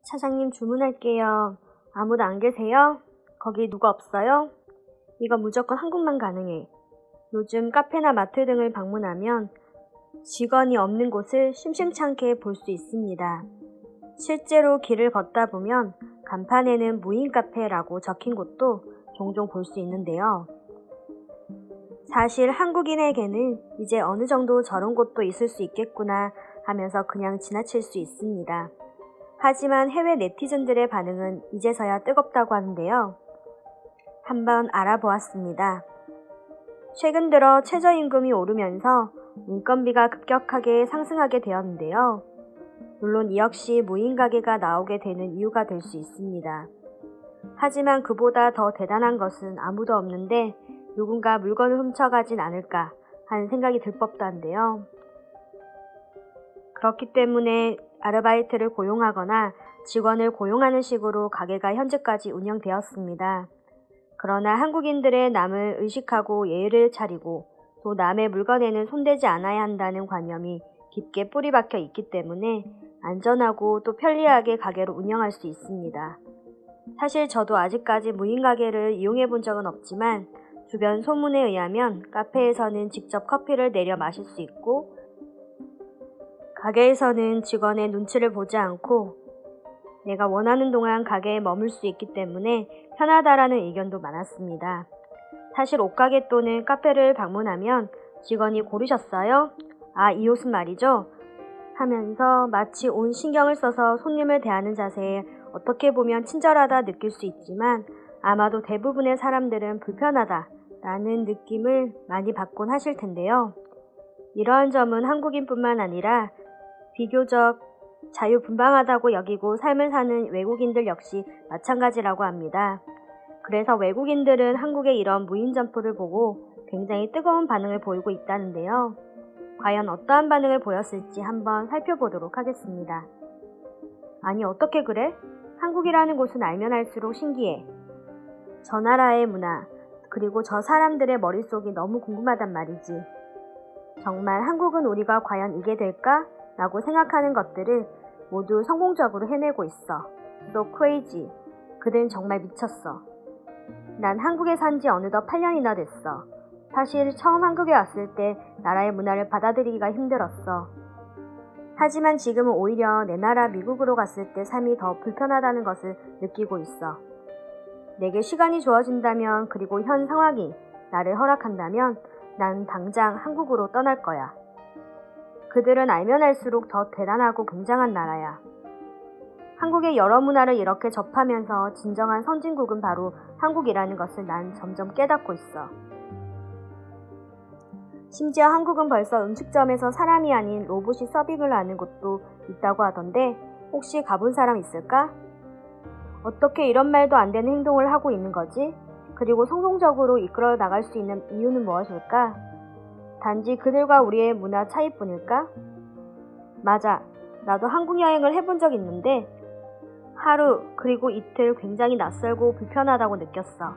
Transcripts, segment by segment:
사장님 주문할게요. 아무도 안 계세요? 거기 누가 없어요? 이거 무조건 한국만 가능해. 요즘 카페나 마트 등을 방문하면 직원이 없는 곳을 심심찮게 볼 수 있습니다. 실제로 길을 걷다 보면 간판에는 무인 카페라고 적힌 곳도 종종 볼 수 있는데요. 사실 한국인에게는 이제 어느 정도 저런 곳도 있을 수 있겠구나 하면서 그냥 지나칠 수 있습니다. 하지만 해외 네티즌들의 반응은 이제서야 뜨겁다고 하는데요. 한번 알아보았습니다. 최근 들어 최저임금이 오르면서 인건비가 급격하게 상승하게 되었는데요. 물론 이 역시 무인 가게가 나오게 되는 이유가 될 수 있습니다. 하지만 그보다 더 대단한 것은 아무도 없는데 누군가 물건을 훔쳐가진 않을까 하는 생각이 들 법도 한데요. 그렇기 때문에 아르바이트를 고용하거나 직원을 고용하는 식으로 가게가 현재까지 운영되었습니다. 그러나 한국인들의 남을 의식하고 예의를 차리고 또 남의 물건에는 손대지 않아야 한다는 관념이 깊게 뿌리박혀 있기 때문에 안전하고 또 편리하게 가게를 운영할 수 있습니다. 사실 저도 아직까지 무인 가게를 이용해 본 적은 없지만 주변 소문에 의하면 카페에서는 직접 커피를 내려 마실 수 있고 가게에서는 직원의 눈치를 보지 않고 내가 원하는 동안 가게에 머물 수 있기 때문에 편하다라는 의견도 많았습니다. 사실 옷가게 또는 카페를 방문하면 직원이 고르셨어요? 아, 이 옷은 말이죠? 하면서 마치 온 신경을 써서 손님을 대하는 자세에 어떻게 보면 친절하다 느낄 수 있지만 아마도 대부분의 사람들은 불편하다라는 느낌을 많이 받곤 하실 텐데요. 이러한 점은 한국인뿐만 아니라 비교적 자유분방하다고 여기고 삶을 사는 외국인들 역시 마찬가지라고 합니다. 그래서 외국인들은 한국의 이런 무인 점포를 보고 굉장히 뜨거운 반응을 보이고 있다는데요. 과연 어떠한 반응을 보였을지 한번 살펴보도록 하겠습니다. 아니 어떻게 그래? 한국이라는 곳은 알면 알수록 신기해. 저 나라의 문화, 그리고 저 사람들의 머릿속이 너무 궁금하단 말이지. 정말 한국은 우리가 과연 이게 될까? 라고 생각하는 것들을 모두 성공적으로 해내고 있어. So crazy. 그들은 정말 미쳤어. 난 한국에 산 지 어느덧 8년이나 됐어. 사실 처음 한국에 왔을 때 나라의 문화를 받아들이기가 힘들었어. 하지만 지금은 오히려 내 나라 미국으로 갔을 때 삶이 더 불편하다는 것을 느끼고 있어. 내게 시간이 주어진다면 그리고 현 상황이 나를 허락한다면 난 당장 한국으로 떠날 거야. 그들은 알면 알수록 더 대단하고 굉장한 나라야. 한국의 여러 문화를 이렇게 접하면서 진정한 선진국은 바로 한국이라는 것을 난 점점 깨닫고 있어. 심지어 한국은 벌써 음식점에서 사람이 아닌 로봇이 서빙을 하는 곳도 있다고 하던데 혹시 가본 사람 있을까? 어떻게 이런 말도 안 되는 행동을 하고 있는 거지? 그리고 성공적으로 이끌어 나갈 수 있는 이유는 무엇일까? 단지 그들과 우리의 문화 차이뿐일까? 맞아. 나도 한국 여행을 해본 적 있는데 하루 그리고 이틀 굉장히 낯설고 불편하다고 느꼈어.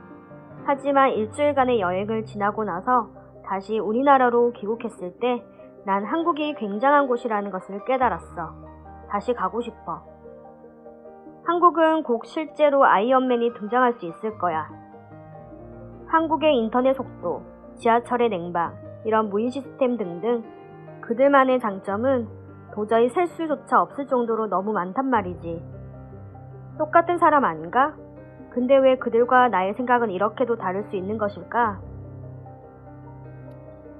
하지만 일주일간의 여행을 지나고 나서 다시 우리나라로 귀국했을 때 난 한국이 굉장한 곳이라는 것을 깨달았어. 다시 가고 싶어. 한국은 곧 실제로 아이언맨이 등장할 수 있을 거야. 한국의 인터넷 속도, 지하철의 냉방, 이런 무인 시스템 등등 그들만의 장점은 도저히 셀 수조차 없을 정도로 너무 많단 말이지. 똑같은 사람 아닌가? 근데 왜 그들과 나의 생각은 이렇게도 다를 수 있는 것일까?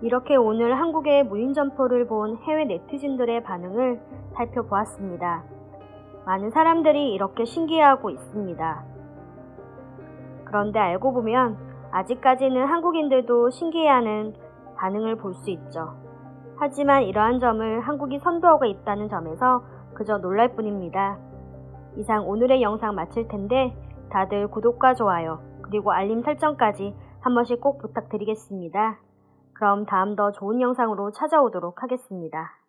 이렇게 오늘 한국의 무인 점포를 본 해외 네티즌들의 반응을 살펴보았습니다. 많은 사람들이 이렇게 신기해하고 있습니다. 그런데 알고 보면 아직까지는 한국인들도 신기해하는 반응을 볼 수 있죠. 하지만 이러한 점을 한국이 선도하고 있다는 점에서 그저 놀랄 뿐입니다. 이상 오늘의 영상 마칠 텐데 다들 구독과 좋아요 그리고 알림 설정까지 한 번씩 꼭 부탁드리겠습니다. 그럼 다음 더 좋은 영상으로 찾아오도록 하겠습니다.